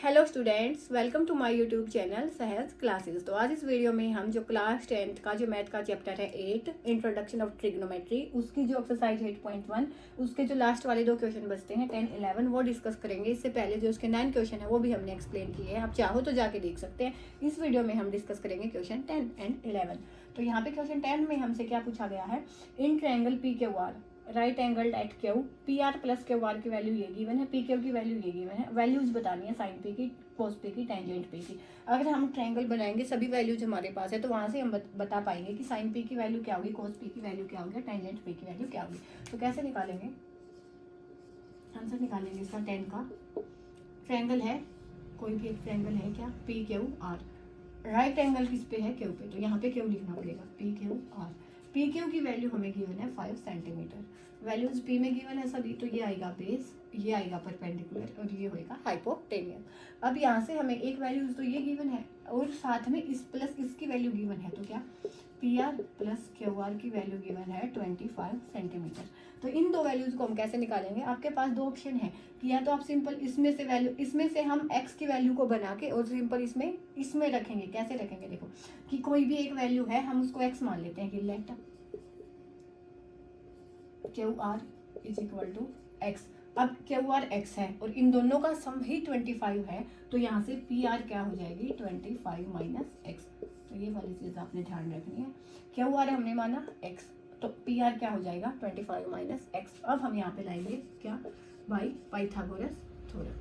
Hello students, welcome to my YouTube channel Sahaj classes. तो आज इस वीडियो में हम जो क्लास 10th का जो मैथ का चैप्टर है 8 इंट्रोडक्शन ऑफ ट्रिग्नोमेट्री, उसकी जो एक्सरसाइज 8.1 उसके जो लास्ट वाले दो क्वेश्चन बचते हैं 10, 11 वो डिस्कस करेंगे। इससे पहले जो उसके 9 क्वेश्चन है वो भी हमने एक्सप्लेन किए हैं, आप चाहो तो जाके देख सकते हैं। इस वीडियो में हम डिस्कस करेंगे क्वेश्चन 10 एंड 11। तो यहाँ पे क्वेश्चन 10 में हमसे क्या पूछा गया है, in triangle P Q R right angle at Q P R plus Q R की वैल्यू ये गिवन है, पी क्यू की वैल्यू ये गिवन है। वैल्यूज बतानी है साइन पी की, कोस पी की, टेंजेंट पी की। अगर हम ट्रायंगल बनाएंगे सभी वैल्यूज हमारे पास है तो वहां से हम बता पाएंगे कि साइन पी की वैल्यू क्या होगी, कोस पी की वैल्यू क्या होगी, टेंजेंट पी की वैल्यू क्या होगी। तो कैसे निकालेंगे, आंसर निकालेंगे इसका 10 का। ट्रायंगल है, कोई भी एक ट्रायंगल है क्या, P Q R. Right angle किस पे है, क्यू पे, तो यहाँ पे क्यू लिखना पड़ेगा, P Q are. P Q की वैल्यू हमें गिवन है 5 सेंटीमीटर। वैल्यूज पी में गिवन है सभी, तो ये आएगा बेस, ये आएगा परपेंडिकुलर और ये होएगा हाइपोटेनियस। अब यहाँ से हमें एक वैल्यूज तो ये गिवन है और साथ में इस प्लस इसकी वैल्यू गिवन है, तो क्या P R plus Q R की वैल्यू गिवन है 25 सेंटीमीटर। तो इन दो वैल्यूज को हम कैसे निकालेंगे, आपके पास दो ऑप्शन है कि या तो आप सिंपल इसमें से वैल्यू, इसमें से हम x की वैल्यू को बना के और सिंपल इसमें रखेंगे। कैसे रखेंगे, देखो कि कोई भी एक वैल्यू है हम उसको x मान लेते हैं कि let Q R is equal to x. अब क्यू आर एक्स है और इन दोनों का सम ही 25 है, तो यहाँ से पी आर क्या हो जाएगी 25 माइनस एक्स। तो ये वाली चीज आपने ध्यान रखनी है। क्यू आर हमने माना एक्स, तो पी आर क्या हो जाएगा 25 माइनस एक्स। अब हम यहाँ पे लाएंगे क्या, बाई पाइथागोरस थ्योरम।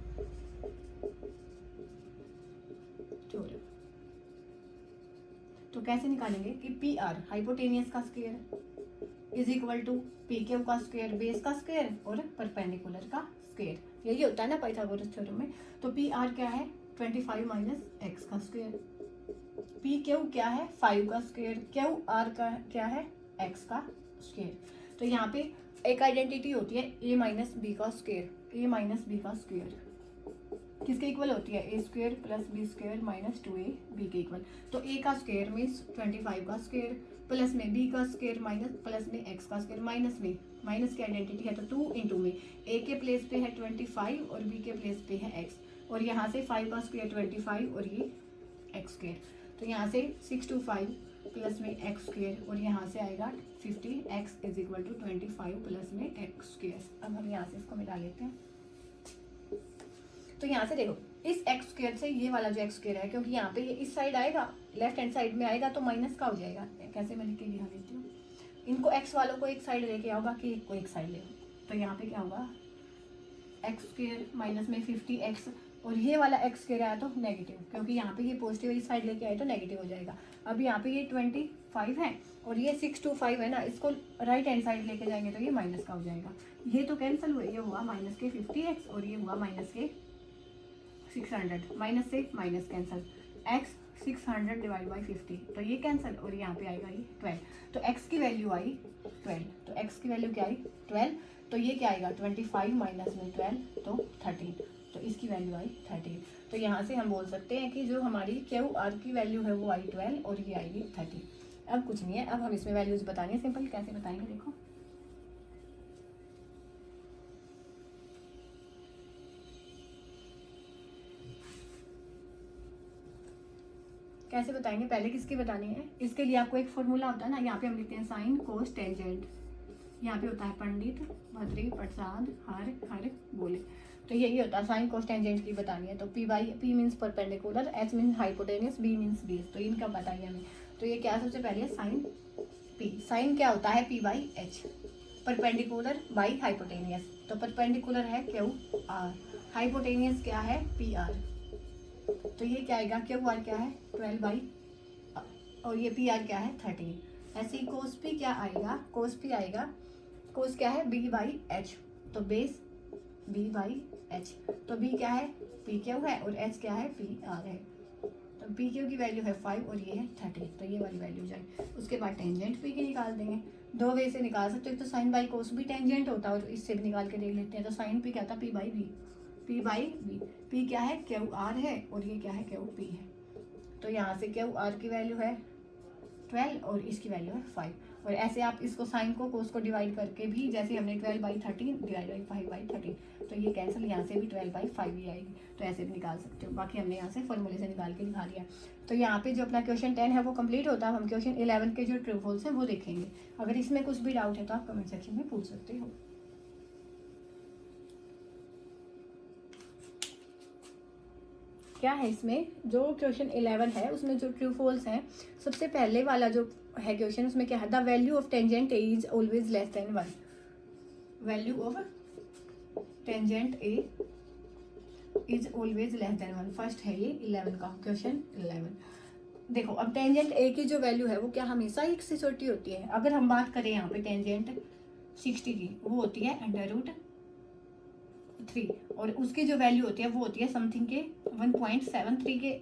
तो कैसे निकालेंगे कि पी आर हाइपोटेनियस का square is equal to P Q का स्क्वायर, बेस का स्क्वायर और परपेंडिकुलर का स्क्वायर, यही होता है ना पाइथागोरस थ्योरम में। तो पी आर क्या है 25 माइनस एक्स का स्क्वायर, पी क्यू क्या है 5 का स्क्वायर, क्यू आर का क्या है एक्स का स्क्वायर। तो यहाँ पे एक आइडेंटिटी होती है ए माइनस बी का स्क्वायर, ए माइनस बी का स्क्वायर किसके इक्वल होती है, a square plus b square minus 2a b के इक्वल। तो ए का स्क्वायर मीन्स 25 का स्क्वायर प्लस में बी का स्क्वायर माइनस प्लस में एक्स का स्क्वायर माइनस में, माइनस की आइडेंटिटी है तो 2 इंटू में ए के प्लेस पे है 25 और बी के प्लेस पे है एक्स, और यहाँ से 5 का स्क्वायर 25 और ये एक्स स्क्वायर। तो यहाँ से 6 to 5 प्लस में एक्स स्क्वायर और यहाँ से आएगा 50 x is equal to 25 plus में एक्स स्क्वायर। अब हम यहाँ से इसको मिला लेते हैं। तो यहाँ से देखो इस एक्स स्क्वायर से ये वाला जो एक्स स्क्वायर है, क्योंकि यहाँ पे ये इस साइड आएगा, लेफ्ट हैंड साइड में आएगा तो माइनस का हो जाएगा। कैसे मैं लिख के दिखा देती हूँ, इनको एक्स वालों को एक साइड लेके आओगा कि एक को एक साइड ले, तो यहाँ पे क्या होगा एक्स स्क्वायर माइनस में 50 एक्स और ये वाला एक्स स्क्वायर आया तो नेगेटिव, क्योंकि यहाँ पे ये पॉजिटिव इस साइड लेके आए तो नेगेटिव हो जाएगा। अब यहाँ पे ये 25 है और ये 6 to 5 है ना, इसको राइट हैंड साइड लेके जाएंगे तो ये माइनस का हो जाएगा। ये तो कैंसिल हुए, ये हुआ माइनस के 50x और ये हुआ माइनस के 600, माइनस से minus cancel, x 600 divide by 50 तो ये कैंसिल और यहाँ पे आएगा ये 12। तो x की वैल्यू आई 12, तो x की वैल्यू क्या आई 12, तो ये क्या आएगा 25 माइनस में 12 तो 13, तो इसकी वैल्यू आई 13। तो यहाँ से हम बोल सकते हैं कि जो हमारी क्यू आर की वैल्यू है वो आई 12 और ये आएगी 13। अब कुछ नहीं है, अब हम इसमें वैल्यूज बताएंगे। सिंपल कैसे बताएंगे, देखो कैसे बताएंगे, पहले किसकी बतानी है, इसके लिए आपको एक फॉर्मूला होता है ना, यहाँ पे हम लिखते हैं साइन कोस टेंजेंट, यहाँ पे होता है पंडित भद्री प्रसाद हर बोले, तो यही होता है साइन कोस टेंजेंट की बतानी है। तो P by P means perpendicular, H means hypotenuse, B means base, तो इनका बताइए हमें। तो ये क्या सबसे पहले साइन पी, साइन क्या होता है P by H, perpendicular by hypotenuse, तो परपेंडिकुलर है क्यू आर, हाइपोटेनियस क्या है पी आर, तो ये क्या आएगा क्यू आर क्या है 12 बाई और ये पी आर क्या है 13। ऐसे ही कोस पी क्या आएगा, कोस पी आएगा, कोस क्या है बी बाई एच, तो बेस बी बाई एच, तो बी क्या है पी क्यू है और एच क्या है पी आर है, तो पी क्यू की वैल्यू है 5 और ये है 13, तो ये वाली वैल्यू जाए। उसके बाद टेंजेंट पी की निकाल देंगे, दो वे से निकाल सकते हो, तो साइन बाई कोस भी टेंजेंट होता है और इससे भी निकाल के देख लेते हैं। तो साइन पी क्या था P by B, P by B, P क्या है क्यू आर है और ये क्या है क्यू पी है, तो यहाँ से क्यू आर की वैल्यू है 12 और इसकी वैल्यू है 5। और ऐसे आप इसको साइन को कोस को डिवाइड करके भी, जैसे हमने 12 बाई 13 डिवाइड बाई 5 बाई 13, तो ये कैंसिल, यहाँ से भी 12/5 ही आएगी, तो ऐसे भी निकाल सकते हो। बाकी हमने यहाँ से फॉर्मूले से निकाल के दिखा दिया। तो यहाँ पे जो अपना क्वेश्चन 10 है वो कंप्लीट होता है। हम क्वेश्चन 11 के जो ट्रू फॉल्स है वो देखेंगे। अगर इसमें कुछ भी डाउट है तो आप कमेंट सेक्शन में पूछ सकते हो। क्या है इसमें, जो क्वेश्चन 11 है उसमें जो ट्रू फॉल्स है, सबसे पहले वाला जो है क्वेश्चन, उसमें क्या है, the value of tangent A is always less than 1। Value of tangent A is always less than 1, first है ये 11 का क्वेश्चन 11। देखो अब टेंजेंट ए की जो वैल्यू है वो क्या हमेशा 1 से छोटी होती है। अगर हम बात करें यहाँ पे टेंजेंट 60 की, वो होती है √3, और उसकी जो वैल्यू होती है वो होती है समथिंग के 1.73 के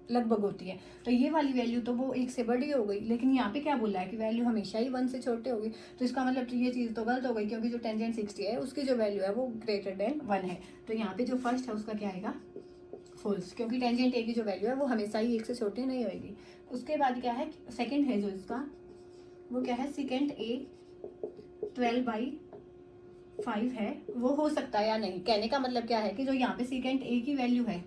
लगभग होती है। तो ये वाली वैल्यू तो वो 1 से बड़ी हो गई, लेकिन यहाँ पे क्या बोला है कि वैल्यू हमेशा ही 1 से छोटे होगी। तो इसका मतलब ये चीज़ तो गलत हो गई, क्योंकि जो टेंजेंट 60 है उसकी जो वैल्यू है वो ग्रेटर देन 1 है। तो यहाँ पे जो फर्स्ट है उसका क्या आएगा, फॉल्स, क्योंकि टेंजेंट ए की जो वैल्यू है वो हमेशा ही 1 से छोटी नहीं होगी। उसके बाद क्या है, सेकेंड है जो इसका, वो क्या है, सेकेंड ए 12/5 है, वो हो सकता है या नहीं। कहने का मतलब क्या है कि जो यहाँ पे सेकेंड ए की वैल्यू है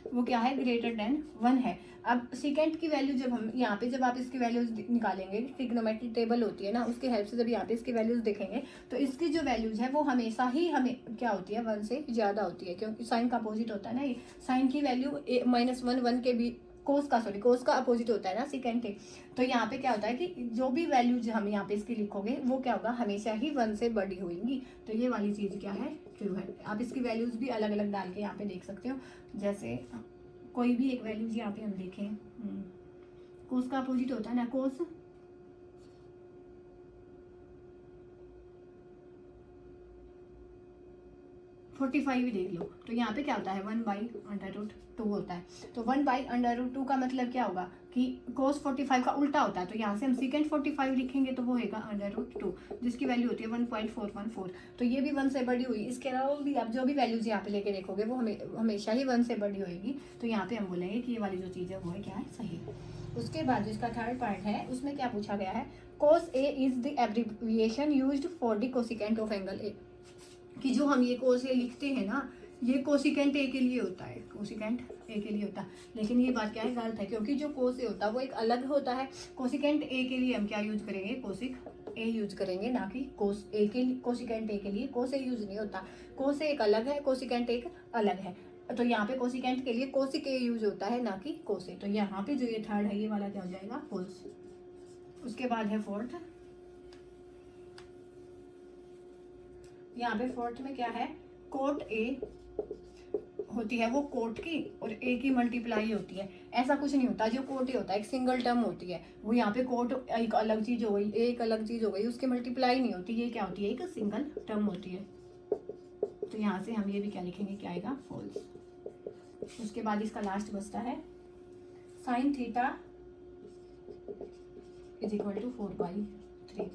वो क्या है, ग्रेटर देन 1 है। अब सेकेंड की वैल्यू जब हम यहाँ पे, जब आप इसकी वैल्यूज निकालेंगे, ट्रिग्नोमेट्री टेबल होती है ना, उसकी हेल्प से जब यहाँ पे इसकी वैल्यूज देखेंगे तो इसकी जो वैल्यूज है वो हमेशा ही हमें क्या होती है, 1 से ज़्यादा होती है, क्योंकि साइन का अपोजिट होता है ना ये। साइन की वैल्यू -1 के भी, कोस का अपोजिट होता है ना सेकेंड ए। तो यहाँ पे क्या होता है कि जो भी वैल्यूज हम यहाँ पे इसकी लिखोगे वो क्या होगा, हमेशा ही 1 से बड़ी होगी। तो ये वाली चीज़ क्या है, ट्रू है। आप इसकी वैल्यूज भी अलग अलग डाल के यहाँ पे देख सकते हो। जैसे कोई भी एक वैल्यूज यहाँ पे हम देखें, कोस का अपोजिट होता है ना, कोस 45 ही देख लो। तो यहाँ पे क्या होता है, 1/√2 होता है। तो 1/√2 का मतलब क्या होगा कि cos 45 का उल्टा होता है। तो यहाँ से हम सेकेंड 45 लिखेंगे तो वो होगा √2, जिसकी वैल्यू होती है 1.414। तो ये भी 1 से बड़ी हुई। इसके अलावा भी आप जो भी वैल्यूज यहाँ पे लेके देखोगे वो हमेशा ही 1 से बड़ी होगी। तो यहाँ पे हम बोलेंगे कि ये वाली जो चीज़ है वो है क्या है, सही। उसके बाद जिसका थर्ड पार्ट है उसमें क्या पूछा गया है, cos A is the abbreviation used for the cosecant of angle A. कि जो हम ये कोस ए लिखते हैं ना, ये कोसिकेंट ए के लिए होता है, कोसिकेंट ए के लिए होता है। लेकिन ये बात क्या है, गलत है, क्योंकि जो कोस ए होता है वो एक अलग होता है। कोसिकेंट ए के लिए हम क्या यूज करेंगे, कोसिक ए यूज करेंगे, ना कि कोस ए के लिए। कोसिकेंट ए के लिए कोस ए यूज नहीं होता। कोस ए एक अलग है, कोसिकेंट एक अलग है। तो यहाँ पे कोसिकेंट के लिए कोसिक ए यूज होता है, ना कि कोस ए। तो यहाँ पे जो ये थर्ड है ये वाला क्या हो जाएगा, फॉल्स। उसके बाद है फोर्थ। यहाँ पे फोर्थ में क्या है, कोट ए होती है वो कोट की और ए की मल्टीप्लाई होती है। ऐसा कुछ नहीं होता। जो कोट ए होता है एक सिंगल टर्म होती है, वो यहाँ पे कोट एक अलग चीज हो गई, एक अलग चीज हो गई, उसकी मल्टीप्लाई नहीं होती। ये क्या होती है, एक सिंगल टर्म होती है। तो यहाँ से हम ये भी क्या लिखेंगे, क्या आएगा, फॉल्स। उसके बाद इसका लास्ट बचता है sin θ = 4/3।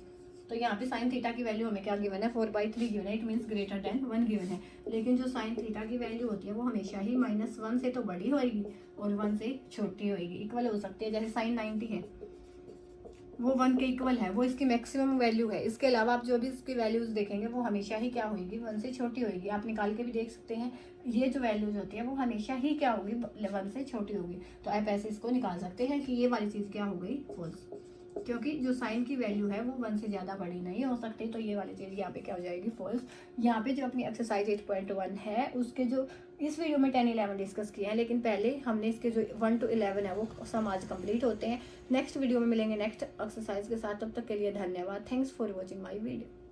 तो यहाँ पे sin थीटा की वैल्यू हमें क्या गिवन है, 4/3 गिवन है। It means greater than 1 given है। लेकिन जो sin थीटा की वैल्यू होती है वो हमेशा ही -1 से तो बड़ी होगी और 1 से छोटी होगी। इक्वल हो सकती है, जैसे sin 90 है वो 1 के इक्वल है, वो इसकी मैक्सिमम वैल्यू है। इसके अलावा आप जो भी इसकी वैल्यूज देखेंगे वो हमेशा ही क्या होगी, 1 से छोटी होगी। आप निकाल के भी देख सकते हैं, ये जो वैल्यूज होती है वो हमेशा ही क्या होगी, 1 से छोटी होगी। तो आप ऐसे इसको निकाल सकते हैं कि ये वाली चीज़ क्या हो गई, फॉल्स, क्योंकि जो साइन की वैल्यू है वो 1 से ज़्यादा बड़ी नहीं हो सकती। तो ये वाली चीज़ यहाँ पे क्या हो जाएगी, फॉल्स। यहाँ पे जो अपनी एक्सरसाइज 8.1 है उसके जो इस वीडियो में 10, 11 डिस्कस किया है, लेकिन पहले हमने इसके जो 1 to 11 है वो सम आज कंप्लीट होते हैं। नेक्स्ट वीडियो में मिलेंगे नेक्स्ट एक्सरसाइज के साथ। तब तक के लिए धन्यवाद। Thanks for watching my video.